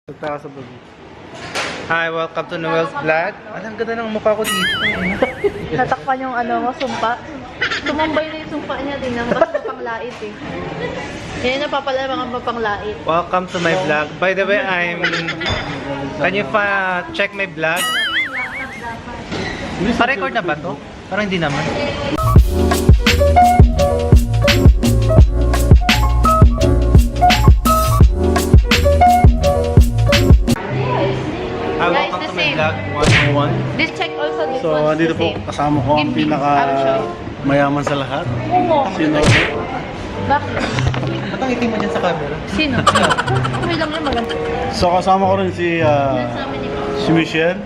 Hi, welcome to Noel's Vlog. Ang ganda ng mukha ko dito. Natakpan yung ano mo, sumpa. Tumambay na yung sumpa niya din. Kasi mapanglait eh. Yan yung napapala mga mapanglait. Welcome to my vlog. By the way, can you check my vlog? Pa-record na ba to? Parang hindi naman. Hi, welcome to my vlog 101. This check also, this So, one's dito the po same. kasama ko ang pinaka mayaman sa lahat. Sino? Bakit? Ba't ang itim mo dyan sa camera? Sino? Okay lang yun, maganda. So, kasama ko rin si Michelle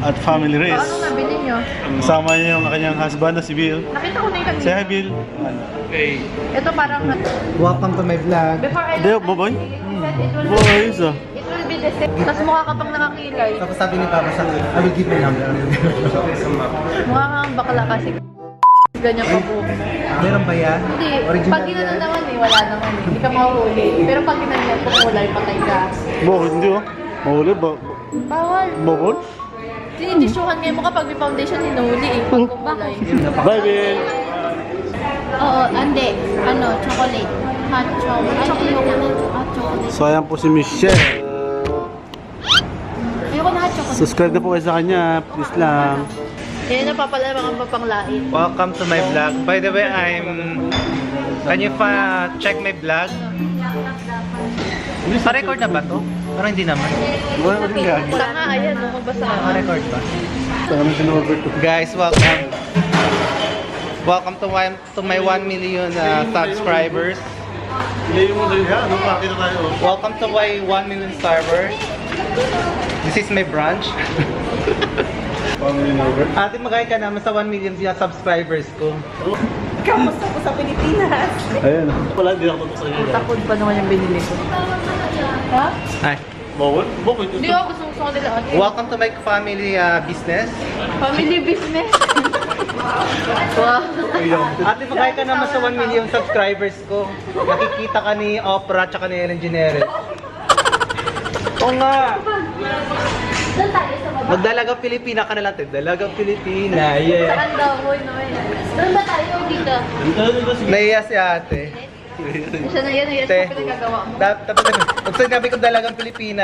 at family race. Ano nabili nyo? Kasama niya yung kanyang husband na si Bill. Nakita ko na yung Say kanina. hi, Bill. Ito parang... Welcome to my vlog. Before I Hindi, baboy? it will Boys, it will be the same. Tapos mukha ka pang nakakilay. Tapos sabi ni Papa sa I will give my number. Mukha kang bakla kasi ganyan ka buhok. Meron ba yan? Hindi. Original Pag ginano naman eh, wala naman eh. Hindi ka mahuli. Pero pag ginanyan, pumulay, patay ka. Bakit hindi oh? Mahuli ba? Bawal. Bawal? Tinidisyuhan ngayon mo kapag may foundation, hinuli eh. Pag kumulay. Bye, Bill! Oo, hindi. Ano, chocolate. Hot chocolate. Hot chocolate. So, ayan po si Michelle. Ayoko na hot chocolate. Subscribe na po kayo sa kanya. Please lang. Yan yung napapala mga mapanglait. Welcome to my vlog. By the way, can you check my vlog? Pa-record na ba to? Parang hindi naman. Wala rin yan. Tanga, ayan, magbasa ka. Pa-record ba? Sa kami sinorder ko. Guys, welcome. Welcome to my 1 million subscribers. Hindi mo rin yan. Ano pa? Kita tayo. Welcome to my 1 million subscribers. This is my branch. Family number. Ate, magkaya ka naman sa 1 million subscribers ko. Kamusta ko sa Pilipinas? Ayan. Wala, hindi ako sa inyo. Takod pa naman yung binili ko. Ha? Hi. Bawal? Bakit? Hindi ako gusto nila ate. Welcome to my family business. Family business. Wow. Ate, magkaya ka naman sa 1 million subscribers ko. Nakikita ka ni Oprah at ni Ellen DeGeneres. Oo nga. Doon tayo sa baba. Magdalagang Pilipina ka na lang, te. Dalagang Pilipina, yeah. Saan daw mo naman? Doon ba tayo dito? Naiya si ate. Siya na yan, yan Te. siya pinagagawa mo. Tapos pag sinabi ko dalagang Pilipina,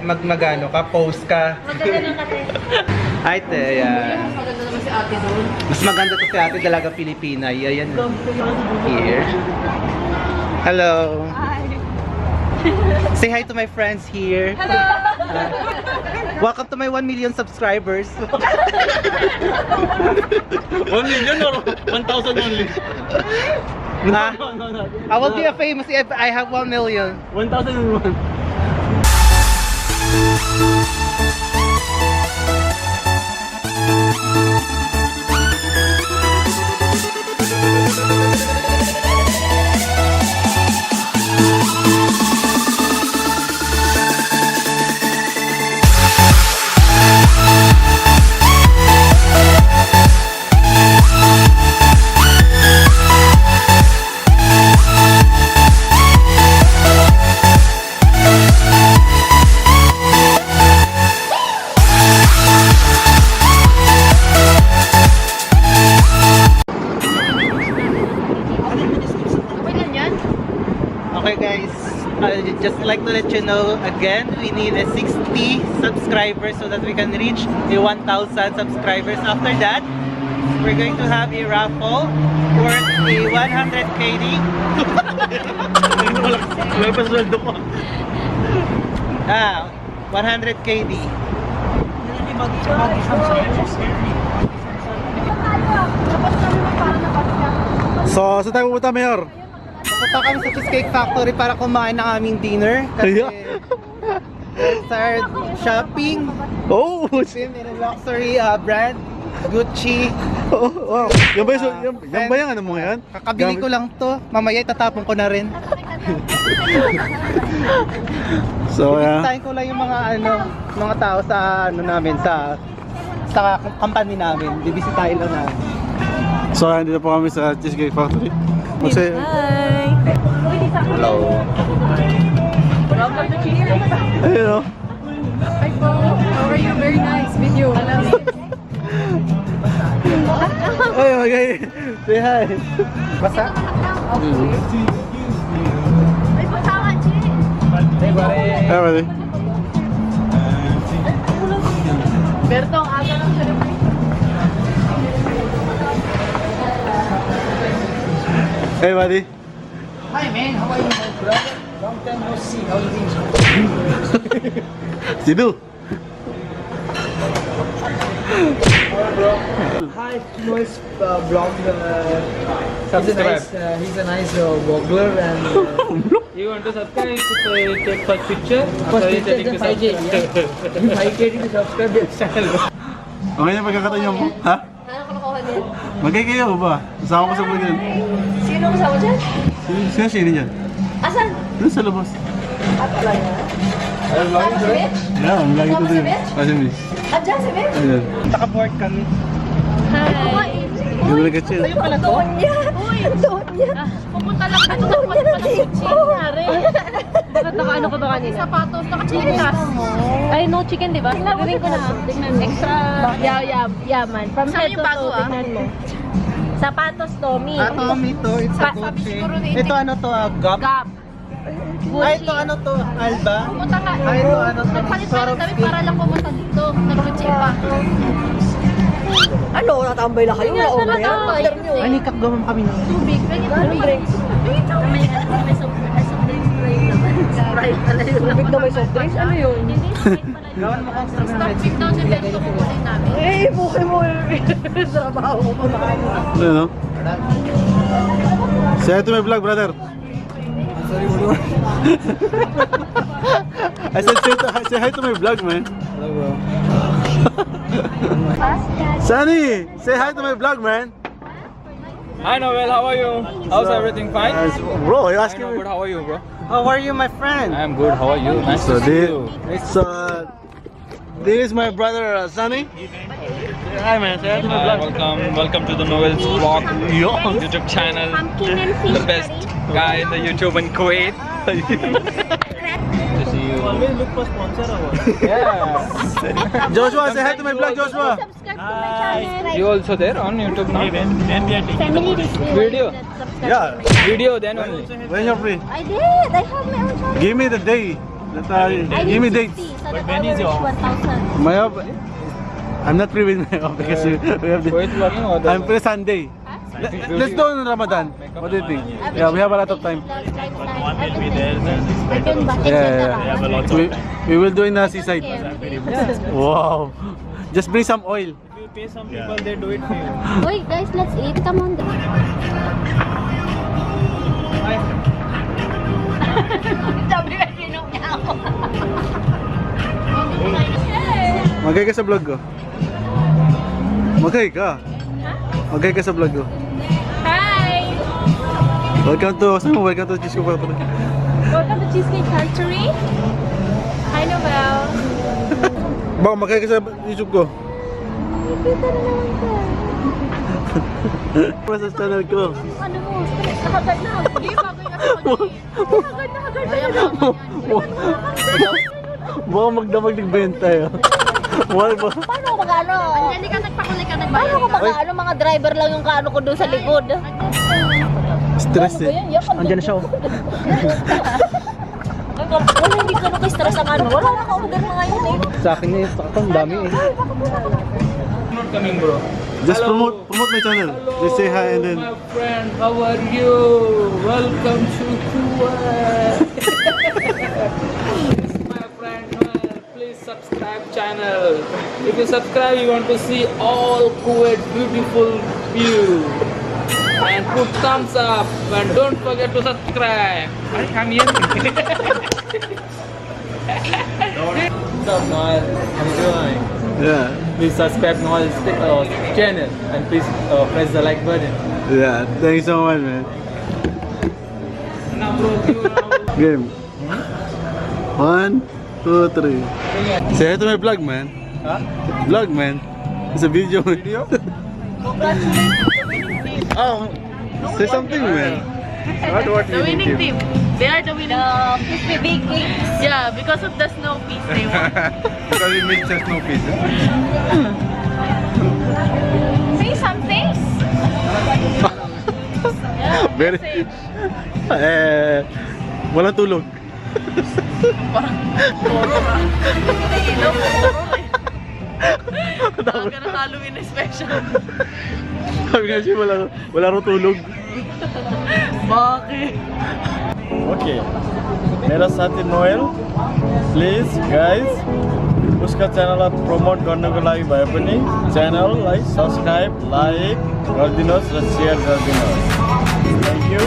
magano ka, post ka. Maganda lang kasi. Ay, te, yeah. Mas maganda naman si ate doon. Mas maganda to si ate, dalagang Pilipina. Yeah, yan. Here. Hello. Say hi to my friends here. Hello! Welcome to my 1 million subscribers. 1 million or 1,000 only? I will be a famous if I have 1 million. 1,001. Okay lang yan? Okay guys, I'd just like to let you know again, we need a 60 subscribers so that we can reach the 1,000 subscribers. After that, we're going to have a raffle worth a 100 KD. Wala pa sweldo ko. 100 KD. So, saan tayo pupunta, Mayor? Pupunta kami sa Cheesecake Factory para kumain ng aming dinner. Kasi let's start shopping. Oh! Swim in a luxury brand, Gucci. Oh, wow. Yan ba yung ano mo yan? Kakabili ko lang to. Mamaya itatapon ko na rin. So, Bisitahin ko lang yung mga tao sa namin sa company namin. Bibisitahin lang namin. So, dito po kami sa Cheesecake Factory. Hi! Hello. Welcome to Cheesecake. Ayun o. Hi po. How are you? Very nice video. Ay, magay. Say hi. Basa? Ay, pasawa, Chi. Ay, pwede. Bertong, aga lang siya naman. Hey, buddy. Hi man, how are you my brother? Long time no see, how you doing? Sidu. Hi, Noah's vlog. He's a nice vlogger and You want to subscribe to take first picture? first picture then 5K. Yeah? 5K to subscribe the channel. Okay na pagkakataon niyo mo? Ha? Ano kalokohan niya? Magay kayo ba? Kasama ko sa vlog yan. Sino kasama dyan? Sino siya niyan? Asan? Doon sa labas. At wala niya. Kasama si Mitch? Yeah, ang lagi ko Kasama si din. Mitch? Kasi miss. Andiyan si Mitch? Ayan. Naka-board kami. Hindi mo nag-chill. Ayun pala to. Doon niya. Doon niya. Pupunta lang dito Doon niya na nangyari. Naka-ano ko ba kanina? Sapatos, naka-chinelas. Ay, no chicken, di ba? Tingnan ko na. Tingnan mo. Extra. Yaman. From Saan head yung to bago, toe, tingnan mo. Sapatos, Tommy. Tommy to. It's a Sabi Gucci. siguro ni Ito ano to? Gap? Gap. Ay, ito ano to? Alba? Pumunta nga. Ay, ito ano to? Nagpalit-palit kami para lang pumunta dito. Nag-check pa. Ano? Natambay lang kayo? Wala over yan? After nyo. Ay, nikap gawin kami ng Tubig. Ano drinks? May Sprite. Ano yun? Tubig na may soft drinks? Ano yun? Gawan mo kang Stop pick daw si Bento kukunin namin. Eh, buki mo. Trabaho ko pa na kayo. Ano, no? Say hi to my vlog, brother. Sorry, what I said say hi to my vlog, man. Hello bro. Sunny, say hi to my vlog, man. Hi Noel, how are you? How's everything fine? Bro, you I asking know me? good, how are you bro? How are you, my friend? I am good, how are you? Nice So to see you. this is my brother Sunny. Hi, man. Say hi to my Hi, vlog. welcome to the Noel's vlog Yo. YouTube channel. The best guy in the YouTube in Kuwait. to see you. Always look for sponsor or what? Yeah. Joshua, say hi to my vlog, Joshua. Subscribe to my channel. You also there on YouTube now? Family review. Video. Yeah, Video then only. when you're free. I did. I have my own channel. Give me the day. Give me dates. But when is your 1,000? My off. I'm not free with my off because we have Kuwait the. vlogging or I'm free Sunday. Let's do it in Ramadan. What do you think? Yeah, we have a lot of time. Yeah. We will do in the seaside. Wow. Just bring some oil. If you pay some people, they do it for you. Wait guys, let's eat. Come on. Magay ka sa vlog ko. Magay ka. Magay ka sa vlog ko. Hi! Welcome to Cheesecake Factory. Welcome to Cheesecake Factory. Hi Noel. Baka magay ka sa YouTube ko. Para sa channel ko. Ano mo? Nakagad na. Hindi, bagay na ako. Baka magdamag nagbenta yun. Wala ba? Paano ko mag-ano? Anjali ka, nagpakulit ka, Paano ko mag-ano? Mga driver lang yung kaano ko doon sa likod. Stress eh. Andiyan na siya. Wala, hindi ka kay stress ang ano. Wala na ka-order na ngayon eh. Sa akin eh, ang dami eh. Not coming bro. Just Hello. promote my channel. Just say hi and then. My friend, how are you? Welcome to Kuwait. This is my friend Noel. Please subscribe channel. If you subscribe, you want to see all Kuwait beautiful view. And put thumbs up and don't forget to subscribe. I'm here. What's up, Noel? How you doing? Yeah. Please subscribe Noel's channel and please press the like button. Yeah. Thanks so much, man. Now, bro, Game. 1, 2, 3. Say hi to my vlog, man. Huh? Vlog, man. It's a video. Video? Oh, say something, man. What The winning team. They are the winning Crispy big cakes. Yeah, because of the snow piece they won. Because we mixed the snow piece. Say something. Very... walang tulog. Talaga ng Halloween special. Sabi nga siya, wala rin tulog. Bakit? Okay. मेरा साथी Noel please guys उसका च्यानललाई प्रमोट गर्नको लागि भए पनि च्यानललाई subscribe like गरिदिनुहोस् र सेयर गरिदिनुहोस् थ्याङ्क यू